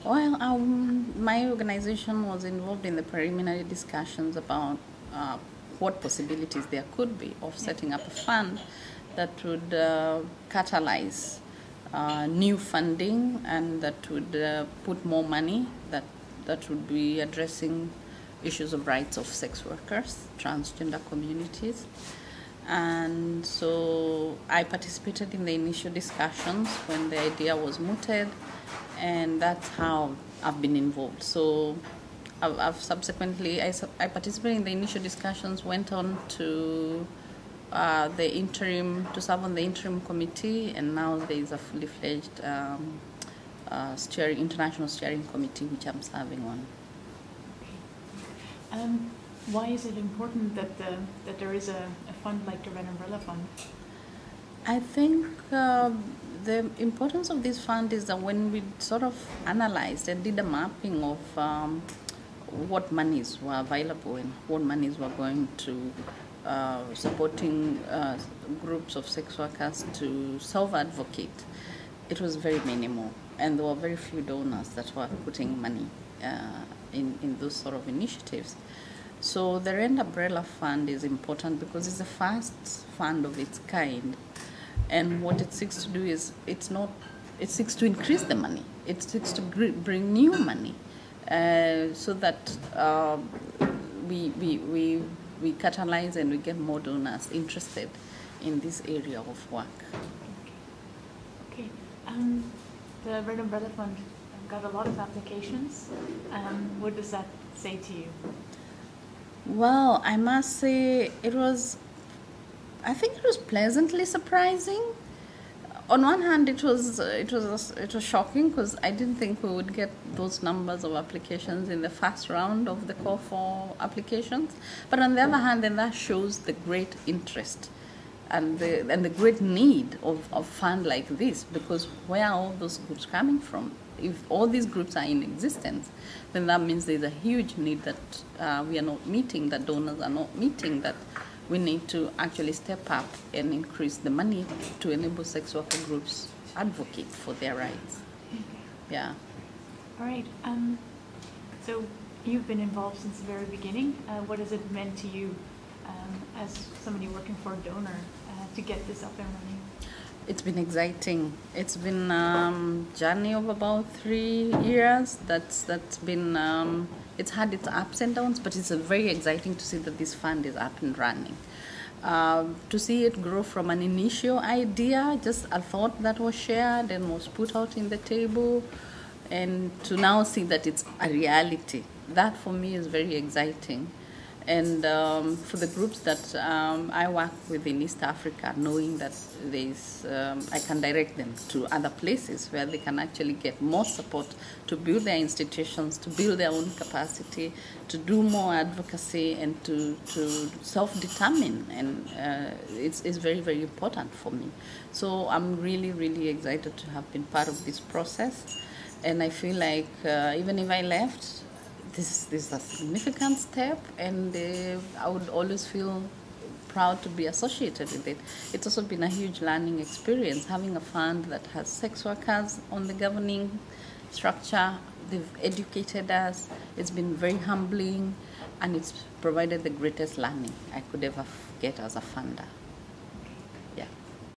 Well, my organization was involved in the preliminary discussions about what possibilities there could be of setting up a fund that would catalyze new funding and that would put more money that would be addressing issues of rights of sex workers, transgender communities. And so I participated in the initial discussions when the idea was mooted, and that's how I've been involved. So I've subsequently, I participated in the initial discussions, went on to serve on the interim committee, and now there is a fully fledged international steering committee which I'm serving on. Why is it important that there is a fund like the Red Umbrella Fund? I think the importance of this fund is that when we sort of analyzed and did a mapping of what monies were available and what monies were going to supporting groups of sex workers to self-advocate, it was very minimal, and there were very few donors that were putting money in those sort of initiatives. So the Red Umbrella Fund is important because it's the first fund of its kind, and what it seeks to do is it seeks to increase the money. It seeks to bring new money, so that we catalyze and we get more donors interested in this area of work. Okay. The Red Umbrella Fund got a lot of applications. What does that say to you? Well, I must say I think it was pleasantly surprising. On one hand, it was shocking because I didn't think we would get those numbers of applications in the first round of the call for applications. But on the other hand, then that shows the great interest and the great need of a fund like this, because where are all those groups coming from? If all these groups are in existence, then that means there's a huge need that we are not meeting, that donors are not meeting, that we need to actually step up and increase the money to enable sex worker groups advocate for their rights. Yeah. All right. So you've been involved since the very beginning. What has it meant to you as somebody working for a donor to get this up and running? It's been exciting. It's been a journey of about 3 years. That's been, it's had its ups and downs, but it's very exciting to see that this fund is up and running. To see it grow from an initial idea, just a thought that was shared and was put out in the table, and to now see that it's a reality. That for me is very exciting. And for the groups that I work with in East Africa, knowing that I can direct them to other places where they can actually get more support to build their institutions, to build their own capacity, to do more advocacy, and to self-determine. And it's very, very important for me. So I'm really, really excited to have been part of this process. And I feel like even if I left, this is a significant step, and I would always feel proud to be associated with it. It's also been a huge learning experience, having a fund that has sex workers on the governing structure. They've educated us. It's been very humbling, and it's provided the greatest learning I could ever get as a funder.